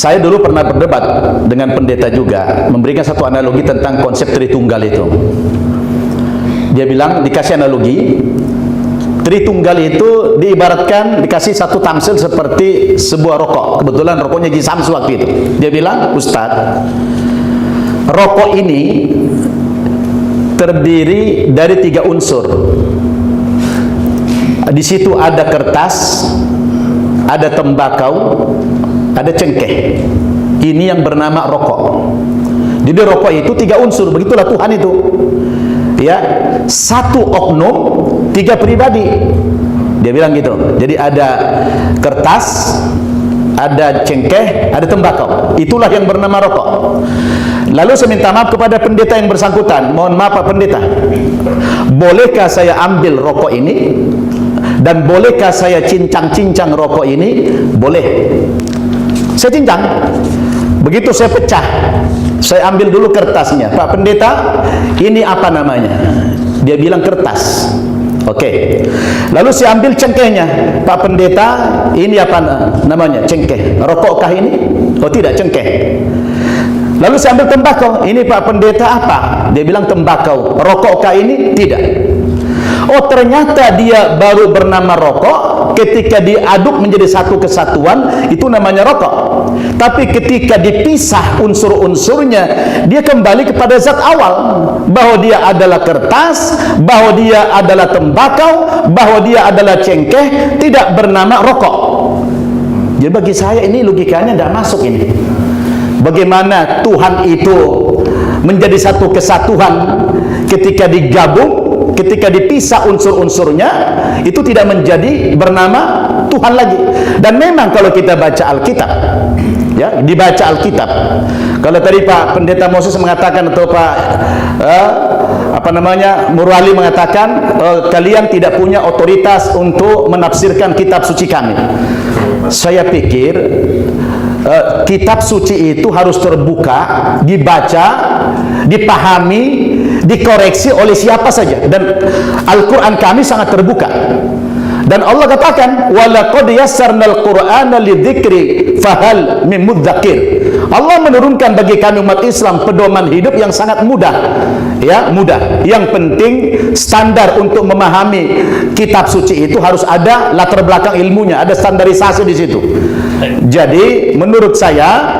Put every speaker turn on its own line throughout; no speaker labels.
Saya dulu pernah berdebat dengan pendeta juga, memberikan satu analogi tentang konsep Tritunggal itu. Dia bilang, dikasih analogi, Tritunggal itu diibaratkan dikasih satu tamsil seperti sebuah rokok. Kebetulan rokoknya Ji Samsu waktu itu. Dia bilang, Ustadz, rokok ini terdiri dari 3 unsur. Di situ ada kertas, ada tembakau, ada cengkeh. Ini yang bernama rokok. Jadi rokok itu 3 unsur. Begitulah Tuhan itu. Ya, 1 oknum, 3 pribadi. Dia bilang gitu. Jadi ada kertas, ada cengkeh, ada tembakau. Itulah yang bernama rokok. Lalu saya minta maaf kepada pendeta yang bersangkutan. Mohon maaf Pak Pendeta, bolehkah saya ambil rokok ini? Dan bolehkah saya cincang-cincang rokok ini? Boleh. Saya cincang. Begitu saya pecah, saya ambil dulu kertasnya. Pak Pendeta, ini apa namanya? Dia bilang kertas. Oke. Lalu saya ambil cengkehnya. Pak Pendeta, ini apa namanya? Cengkeh. Rokokkah ini? Oh tidak, cengkeh. Lalu saya ambil tembakau. Ini Pak Pendeta apa? Dia bilang tembakau. Rokokkah ini? Tidak. Oh ternyata dia baru bernama rokok ketika diaduk menjadi satu kesatuan, itu namanya rokok. Tapi ketika dipisah unsur-unsurnya, dia kembali kepada zat awal, bahwa dia adalah kertas, bahwa dia adalah tembakau, bahwa dia adalah cengkeh, tidak bernama rokok. Jadi bagi saya ini logikanya tidak masuk ini. Bagaimana Tuhan itu menjadi satu kesatuan ketika digabung, ketika dipisah unsur-unsurnya, itu tidak menjadi bernama Tuhan lagi. Dan memang kalau kita baca Alkitab, ya, dibaca Alkitab. Kalau tadi Pak Pendeta Moses mengatakan, atau Pak Murwali mengatakan, kalian tidak punya otoritas untuk menafsirkan kitab suci kami. Saya pikir kitab suci itu harus terbuka, dibaca, dipahami, dikoreksi oleh siapa saja. Dan Al-Quran kami sangat terbuka. Dan Allah katakan, walaqad yassarnal Qur'ana lidzikri fahal min mudzakir. Allah menurunkan bagi kami umat Islam pedoman hidup yang sangat mudah. Ya, mudah. Yang penting standar untuk memahami kitab suci itu harus ada latar belakang ilmunya, ada standarisasi di situ. Jadi menurut saya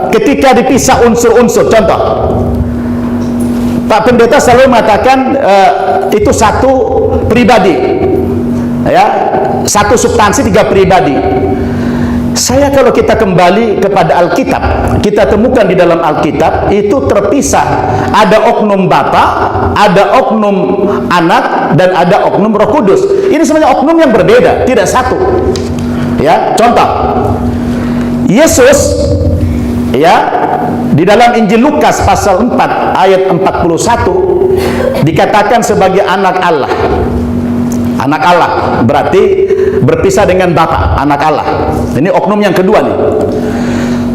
ketika dipisah unsur-unsur, contoh Pak Pendeta selalu mengatakan itu satu pribadi, ya, satu substansi 3 pribadi. Saya kalau kita kembali kepada Alkitab, kita temukan di dalam Alkitab itu terpisah, ada oknum Bapa, ada oknum Anak, dan ada oknum Roh Kudus. Ini sebenarnya oknum yang berbeda, tidak satu. Ya, contoh Yesus, ya, di dalam Injil Lukas pasal 4 ayat 41 dikatakan sebagai anak Allah. Anak Allah berarti berpisah dengan Bapa, anak Allah. Ini oknum yang kedua nih.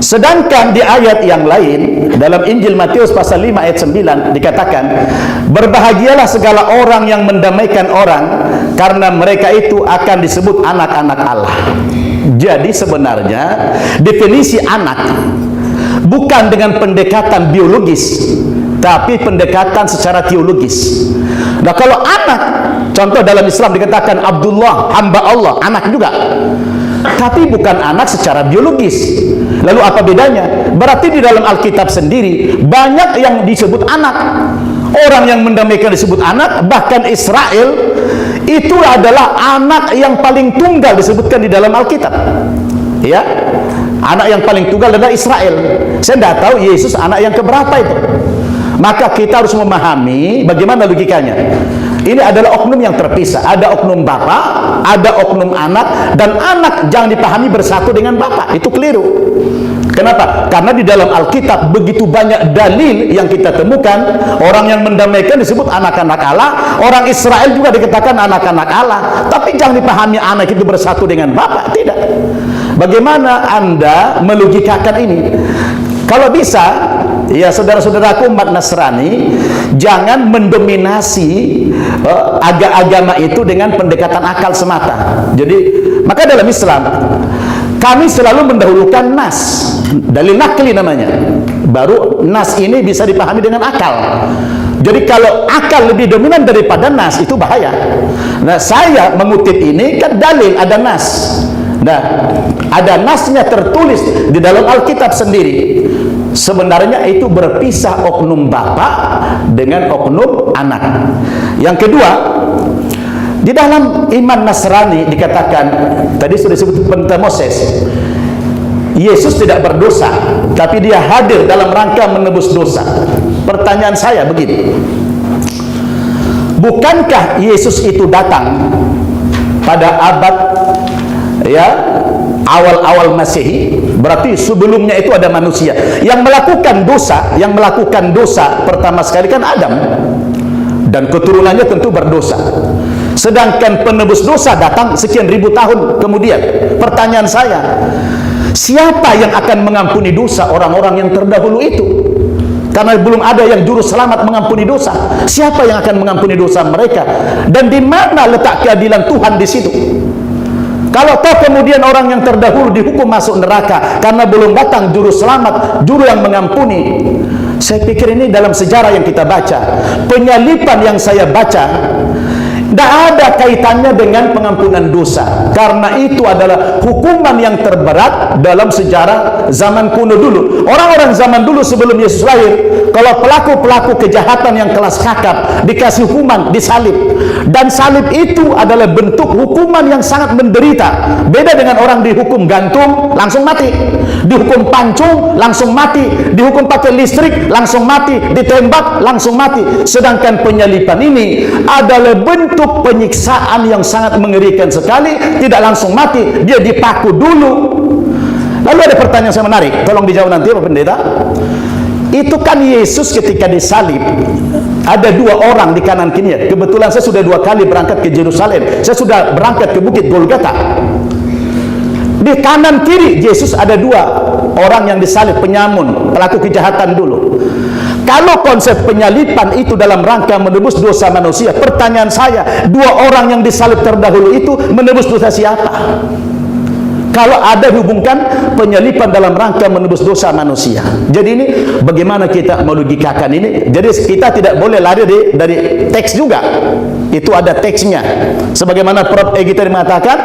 Sedangkan di ayat yang lain dalam Injil Matius pasal 5 ayat 9 dikatakan, berbahagialah segala orang yang mendamaikan orang, karena mereka itu akan disebut anak-anak Allah. Jadi sebenarnya definisi anak bukan dengan pendekatan biologis, tapi pendekatan secara teologis. Nah kalau anak, contoh dalam Islam dikatakan Abdullah, hamba Allah, anak juga, tapi bukan anak secara biologis. Lalu apa bedanya? Berarti di dalam Alkitab sendiri banyak yang disebut anak. Orang yang mendamaikan disebut anak. Bahkan Israel itu adalah anak yang paling tunggal disebutkan di dalam Alkitab. Ya, anak yang paling tunggal adalah Israel. Saya tidak tahu Yesus anak yang keberapa itu. Maka kita harus memahami bagaimana logikanya. Ini adalah oknum yang terpisah. Ada oknum Bapa, ada oknum Anak, dan anak jangan dipahami bersatu dengan Bapa. Itu keliru. Kenapa? Karena di dalam Alkitab begitu banyak dalil yang kita temukan. Orang yang mendamaikan disebut anak-anak Allah. Orang Israel juga dikatakan anak-anak Allah. Tapi jangan dipahami anak itu bersatu dengan Bapa. Tidak. Bagaimana Anda melogikakan ini? Kalau bisa, ya saudara-saudaraku umat Nasrani, jangan mendominasi agama itu dengan pendekatan akal semata. Jadi, maka dalam Islam Kami selalu mendahulukan nas, dalil nakli namanya. Baru nas ini bisa dipahami dengan akal. Jadi kalau akal lebih dominan daripada nas, itu bahaya. Nah, saya mengutip ini kan dalil, ada nas. Nah, ada nasnya tertulis di dalam Alkitab sendiri. Sebenarnya itu berpisah oknum bapak dengan oknum anak. Yang kedua, di dalam iman Nasrani dikatakan, tadi sudah disebut Pentekoste, Yesus tidak berdosa, tapi dia hadir dalam rangka menebus dosa. Pertanyaan saya begini, bukankah Yesus itu datang pada abad awal-awal Masehi? Berarti sebelumnya itu ada manusia yang melakukan dosa pertama sekali kan Adam, dan keturunannya tentu berdosa. Sedangkan penebus dosa datang sekian ribu tahun kemudian. Pertanyaan saya, siapa yang akan mengampuni dosa orang-orang yang terdahulu itu? Karena belum ada yang juru selamat mengampuni dosa. Siapa yang akan mengampuni dosa mereka? Dan di mana letak keadilan Tuhan di situ? Kalau toh kemudian orang yang terdahulu dihukum masuk neraka karena belum datang juru selamat, juru yang mengampuni. Saya pikir ini dalam sejarah yang kita baca, penyalipan yang saya baca tidak ada kaitannya dengan pengampunan dosa, karena itu adalah hukuman yang terberat dalam sejarah zaman kuno dulu. Orang-orang zaman dulu sebelum Yesus lahir, kalau pelaku-pelaku kejahatan yang kelas kakap dikasih hukuman disalib, dan salib itu adalah bentuk hukuman yang sangat menderita. Beda dengan orang dihukum gantung langsung mati, dihukum pancung langsung mati, dihukum pakai listrik langsung mati, ditembak langsung mati. Sedangkan penyalipan ini adalah bentuk penyiksaan yang sangat mengerikan sekali, tidak langsung mati, dia dipaku dulu. Lalu ada pertanyaan yang menarik, tolong dijawab nanti Pak Pendeta. Itu kan Yesus ketika disalib, ada dua orang di kanan kirinya. Kebetulan saya sudah 2 kali berangkat ke Yerusalem, saya sudah berangkat ke Bukit Golgota. Di kanan kiri Yesus ada 2 orang yang disalib, penyamun, pelaku kejahatan dulu. Kalau konsep penyalipan itu dalam rangka menebus dosa manusia, pertanyaan saya, 2 orang yang disalib terdahulu itu menebus dosa siapa? Kalau ada hubungkan penyalipan dalam rangka menebus dosa manusia. Jadi ini bagaimana kita melogikakan ini? Jadi kita tidak boleh lari dari teks juga. Itu ada teksnya. Sebagaimana Prof. Egy tadi mengatakan,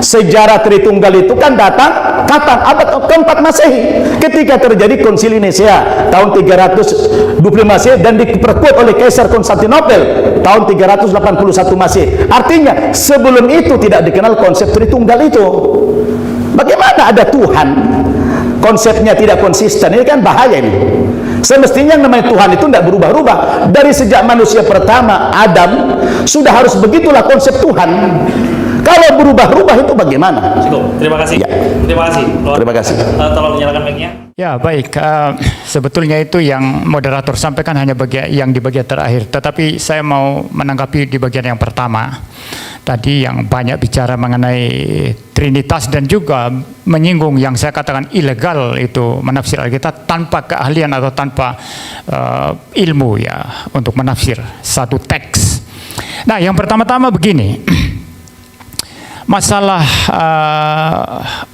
sejarah Tritunggal itu kan datang kapan? Abad keempat Masehi, ketika terjadi Konsili Nisea tahun 325 Masehi dan diperkuat oleh Kaisar Konstantinopel tahun 381 Masehi. Artinya sebelum itu tidak dikenal konsep Tritunggal itu. Bagaimana ada Tuhan, konsepnya tidak konsisten? Ini kan bahaya ini. Semestinya yang namanya Tuhan itu tidak berubah-ubah. Dari sejak manusia pertama Adam sudah harus begitulah konsep Tuhan. Kalau berubah-ubah itu bagaimana?
Cukup. Terima kasih.
Ya.
Terima kasih.
Terima kasih.
Tolong nyalakan mic-nya.
Ya baik, sebetulnya itu yang moderator sampaikan hanya yang di bagian terakhir. Tetapi saya mau menanggapi di bagian yang pertama. Tadi yang banyak bicara mengenai Trinitas dan juga menyinggung yang saya katakan ilegal itu menafsir Alkitab tanpa keahlian atau tanpa ilmu ya untuk menafsir satu teks. Nah yang pertama-tama begini, masalah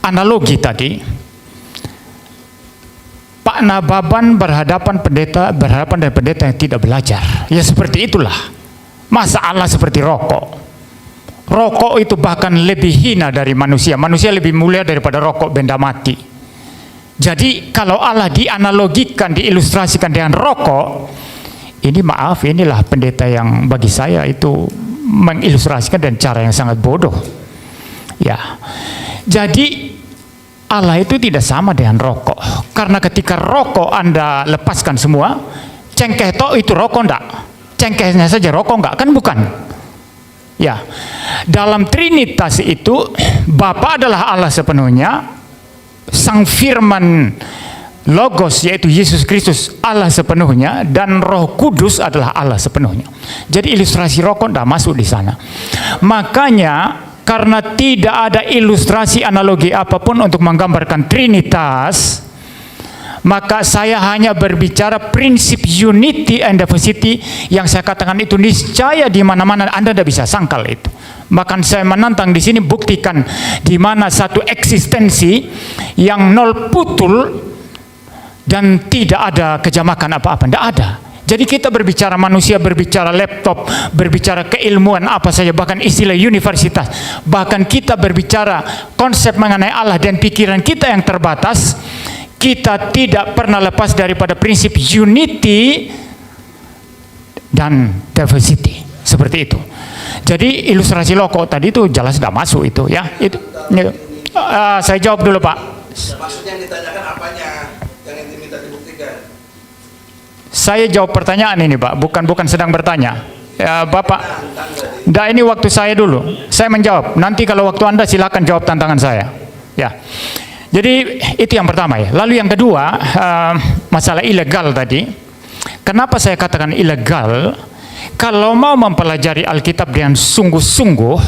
analogi tadi, Pak Nababan berhadapan dengan pendeta yang tidak belajar. Ya seperti itulah. Masalah seperti rokok. Rokok itu bahkan lebih hina dari manusia. Manusia lebih mulia daripada rokok benda mati. Jadi kalau Allah dianalogikan, diilustrasikan dengan rokok, ini maaf, inilah pendeta yang bagi saya itu mengilustrasikan dengan cara yang sangat bodoh. Ya, jadi Allah itu tidak sama dengan rokok. Karena ketika rokok Anda lepaskan semua, cengkeh toh itu rokok enggak? Cengkehnya saja rokok enggak? Kan bukan. Ya, dalam Trinitas itu Bapa adalah Allah sepenuhnya, Sang Firman Logos yaitu Yesus Kristus Allah sepenuhnya, dan Roh Kudus adalah Allah sepenuhnya. Jadi ilustrasi rokok tidak masuk di sana. Makanya karena tidak ada ilustrasi analogi apapun untuk menggambarkan Trinitas, maka saya hanya berbicara prinsip unity and diversity yang saya katakan itu niscaya di mana-mana Anda tidak bisa sangkal itu. Bahkan saya menantang di sini, buktikan di mana satu eksistensi yang nol putul dan tidak ada kejamakan apa-apa, tidak ada. Jadi kita berbicara manusia, berbicara laptop, berbicara keilmuan apa saja, bahkan istilah universitas, bahkan kita berbicara konsep mengenai Allah dan pikiran kita yang terbatas, kita tidak pernah lepas daripada prinsip unity dan diversity, seperti itu. Jadi ilustrasi loko tadi itu jelas tidak masuk itu, ya. Itu. Saya jawab dulu, Pak.
Maksudnya yang ditanyakan apanya yang diminta dibuktikan?
Saya jawab pertanyaan ini, Pak. Bukan sedang bertanya. Ya, Bapak. Nah, ini waktu saya dulu. Saya menjawab. Nanti kalau waktu Anda silakan jawab tantangan saya. Ya. Jadi itu yang pertama, ya. Lalu yang kedua, masalah ilegal tadi. Kenapa saya katakan ilegal? Kalau mau mempelajari Alkitab dengan sungguh-sungguh,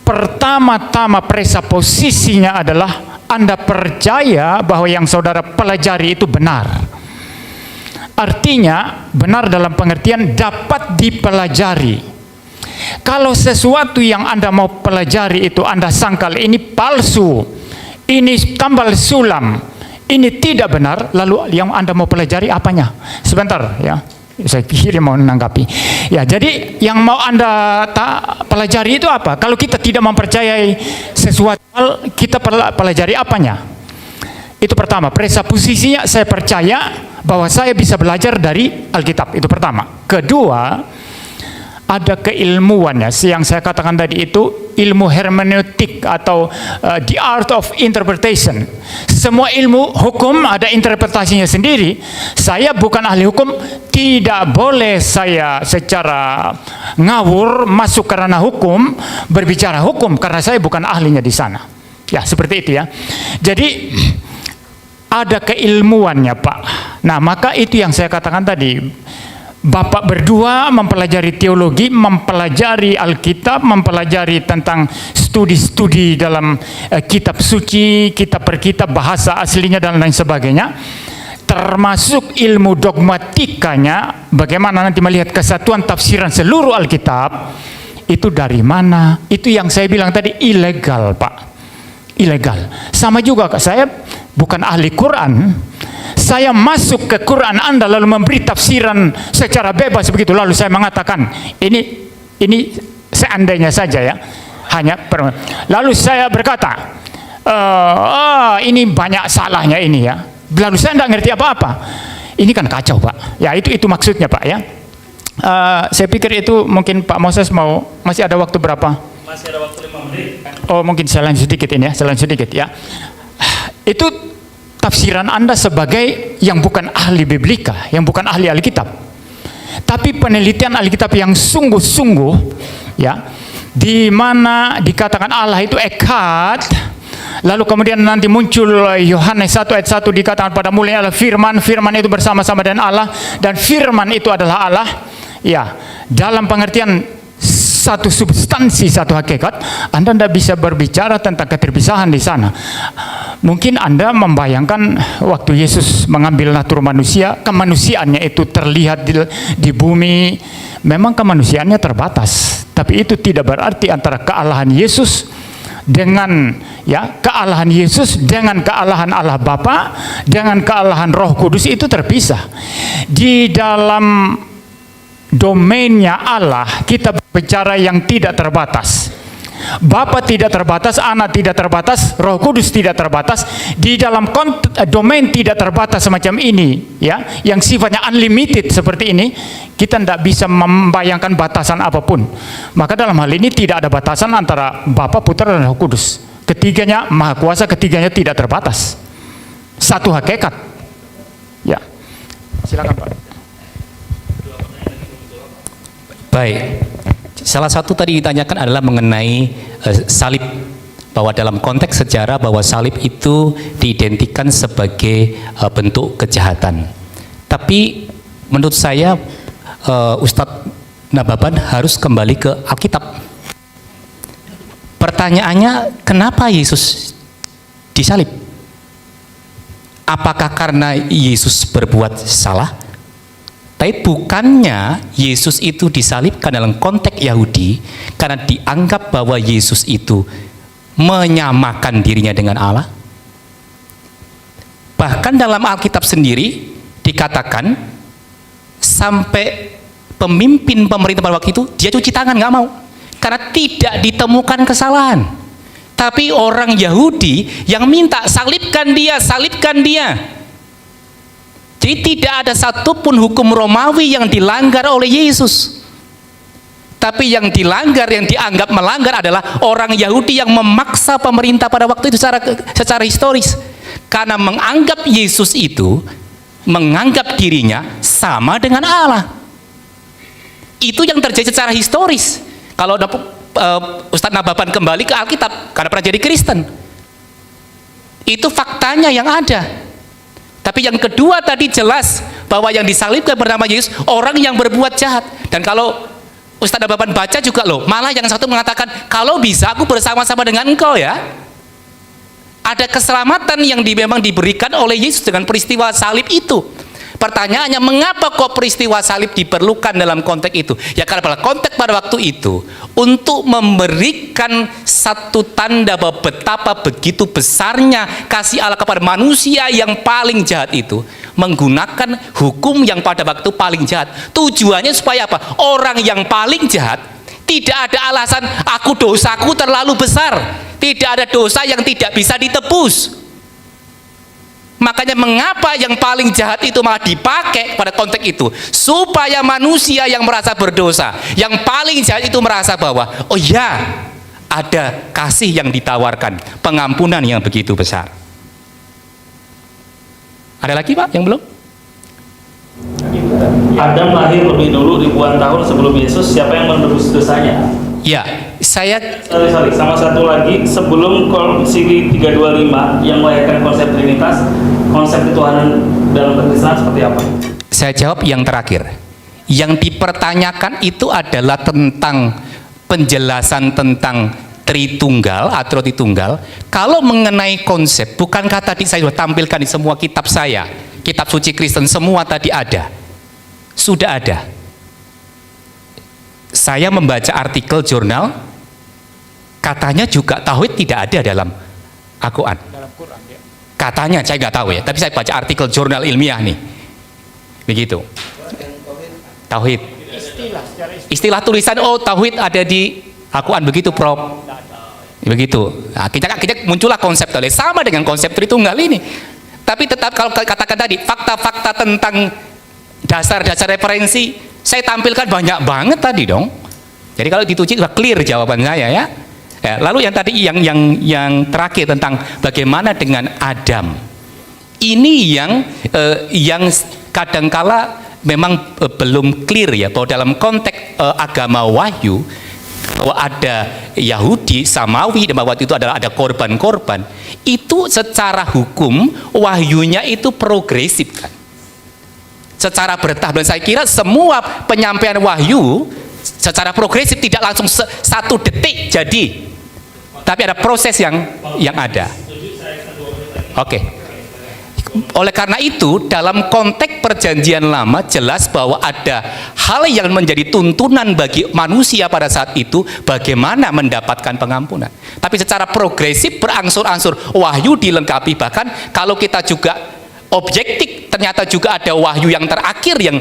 pertama-tama presuposisinya adalah Anda percaya bahwa yang saudara pelajari itu benar. Artinya benar dalam pengertian dapat dipelajari. Kalau sesuatu yang Anda mau pelajari itu Anda sangkal ini palsu, ini tambal sulam, ini tidak benar, lalu yang Anda mau pelajari apanya? Sebentar, ya. Saya pikir mau menanggapi. Ya, jadi yang mau Anda pelajari itu apa? Kalau kita tidak mempercayai sesuatu hal, kita pelajari apanya? Itu pertama, presuposisinya saya percaya bahwa saya bisa belajar dari Alkitab. Itu pertama. Kedua, ada keilmuannya, yang saya katakan tadi itu ilmu hermeneutik atau the art of interpretation. Semua ilmu hukum ada interpretasinya sendiri. Saya bukan ahli hukum, tidak boleh saya secara ngawur masuk ke ranah hukum, berbicara hukum, karena saya bukan ahlinya di sana. Ya, seperti itu, ya. Jadi ada keilmuannya, Pak. Nah, maka itu yang saya katakan tadi. Bapak berdua mempelajari teologi, mempelajari Alkitab, mempelajari tentang studi-studi dalam kitab suci, kitab per kitab, bahasa aslinya dan lain sebagainya. Termasuk ilmu dogmatikanya, bagaimana nanti melihat kesatuan tafsiran seluruh Alkitab, itu dari mana? Itu yang saya bilang tadi ilegal, Pak. Ilegal. Sama juga, saya bukan ahli Quran. Saya masuk ke Quran Anda lalu memberi tafsiran secara bebas begitu, lalu saya mengatakan ini seandainya saja, ya, hanya lalu saya berkata ini banyak salahnya ini, ya, lalu saya tidak ngerti apa-apa. Ini kan kacau, Pak. Ya, itu maksudnya, Pak, ya. Saya pikir itu mungkin Pak Moses masih ada waktu berapa?
Masih ada waktu 5 menit.
Oh, mungkin saya lanjut sedikit ini, ya, saya lanjut sedikit, ya. Itu tafsiran Anda sebagai yang bukan ahli biblika, yang bukan ahli Alkitab. Tapi penelitian Alkitab yang sungguh-sungguh, ya, di mana dikatakan Allah itu echad, lalu kemudian nanti muncul Yohanes 1 ayat 1 dikatakan pada mulanya adalah firman, firman itu bersama-sama dengan Allah, dan firman itu adalah Allah. Ya, dalam pengertian satu substansi, satu hakikat, Anda tidak bisa berbicara tentang keterpisahan di sana. Mungkin Anda membayangkan waktu Yesus mengambil natur manusia, kemanusiaannya itu terlihat di bumi. Memang kemanusiaannya terbatas, tapi itu tidak berarti antara kealahan Yesus dengan, ya, kealahan Yesus dengan kealahan Allah Bapa, dengan kealahan Roh Kudus itu terpisah. Di dalam domainnya Allah kita berbicara yang tidak terbatas. Bapa tidak terbatas, Anak tidak terbatas, Roh Kudus tidak terbatas. Di dalam domain tidak terbatas semacam ini, ya, yang sifatnya unlimited seperti ini, kita tidak bisa membayangkan batasan apapun. Maka dalam hal ini tidak ada batasan antara Bapa, Putra, dan Roh Kudus. Ketiganya Maha Kuasa, ketiganya tidak terbatas. Satu hakikat. Ya, silakan, Pak.
Baik, salah satu tadi ditanyakan adalah mengenai salib, bahwa dalam konteks sejarah bahwa salib itu diidentikan sebagai bentuk kejahatan. Tapi menurut saya Ustadz Nababan harus kembali ke Alkitab. Pertanyaannya, kenapa Yesus disalib? Apakah karena Yesus berbuat salah? Tapi bukannya Yesus itu disalibkan dalam konteks Yahudi karena dianggap bahwa Yesus itu menyamakan dirinya dengan Allah. Bahkan dalam Alkitab sendiri dikatakan sampai pemimpin pemerintah pada waktu itu dia cuci tangan, nggak mau, karena tidak ditemukan kesalahan. Tapi orang Yahudi yang minta salibkan dia, salibkan dia. Jadi tidak ada satupun hukum Romawi yang dilanggar oleh Yesus. Tapi yang dilanggar, yang dianggap melanggar adalah orang Yahudi yang memaksa pemerintah pada waktu itu secara historis. Karena menganggap Yesus itu, menganggap dirinya sama dengan Allah. Itu yang terjadi secara historis. Kalau Ustadz Nababan kembali ke Alkitab, karena pernah jadi Kristen. Itu faktanya yang ada. Tapi yang kedua tadi jelas bahwa yang disalibkan bernama Yesus orang yang berbuat jahat. Dan kalau Ustadz Nababan baca juga loh, malah yang satu mengatakan kalau bisa aku bersama-sama dengan engkau ya. Ada keselamatan yang memang diberikan oleh Yesus dengan peristiwa salib itu. Pertanyaannya, mengapa kok peristiwa salib diperlukan dalam konteks itu? Ya karena pada konteks pada waktu itu untuk memberikan satu tanda bahwa betapa begitu besarnya kasih Allah kepada manusia yang paling jahat itu, menggunakan hukum yang pada waktu paling jahat. Tujuannya supaya apa? Orang yang paling jahat tidak ada alasan dosaku terlalu besar, tidak ada dosa yang tidak bisa ditebus. Makanya mengapa yang paling jahat itu malah dipakai pada konteks itu, supaya manusia yang merasa berdosa, yang paling jahat itu merasa bahwa oh ya, ada kasih yang ditawarkan, pengampunan yang begitu besar. Ada lagi Pak yang belum?
Adam lahir lebih dulu ribuan tahun sebelum Yesus, siapa yang menebus dosanya?
Ya, saya
Sorry, sama satu lagi, sebelum Konsili 325 yang melahirkan konsep Trinitas, konsep ketuhanan dalam kekristenan seperti apa?
Saya jawab yang terakhir. Yang dipertanyakan itu adalah tentang penjelasan tentang Tritunggal atau Tritunggal. Kalau mengenai konsep, bukankah tadi saya sudah tampilkan di semua kitab saya, kitab suci Kristen semua tadi ada, sudah ada. Saya membaca artikel jurnal, katanya juga tauhid tidak ada dalam Al-Quran. Katanya, saya nggak tahu ya, tapi saya baca artikel jurnal ilmiah nih, begitu. Tauhid. Istilah tulisan tauhid ada di Al-Quran, begitu Prof. Begitu. Nah, kita muncullah konsep tadi sama dengan konsep Tritunggal ini. Tapi tetap kalau katakan tadi fakta-fakta tentang dasar-dasar referensi saya tampilkan banyak banget tadi dong. Jadi kalau dituji sudah clear jawaban saya ya. Ya, lalu yang tadi yang terakhir tentang bagaimana dengan Adam. Ini yang kadangkala memang belum clear ya, bahwa dalam konteks agama Wahyu bahwa ada Yahudi, Samawi, dan bahwa itu adalah ada korban-korban. Itu secara hukum wahyunya itu progresif kan. Secara bertahap, dan saya kira semua penyampaian wahyu secara progresif, tidak langsung satu detik jadi, tapi ada proses yang ada. Oke. Oleh karena itu dalam konteks perjanjian lama jelas bahwa ada hal yang menjadi tuntunan bagi manusia pada saat itu, bagaimana mendapatkan pengampunan. Tapi secara progresif berangsur-angsur wahyu dilengkapi. Bahkan kalau kita juga objektif, ternyata juga ada wahyu yang terakhir yang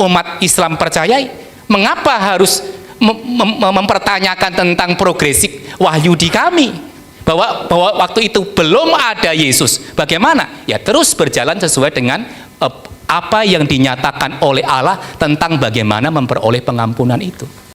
umat Islam percayai. Mengapa harus mempertanyakan tentang progresif wahyu di kami? Bahwa waktu itu belum ada Yesus. Bagaimana? Ya terus berjalan sesuai dengan apa yang dinyatakan oleh Allah tentang bagaimana memperoleh pengampunan itu.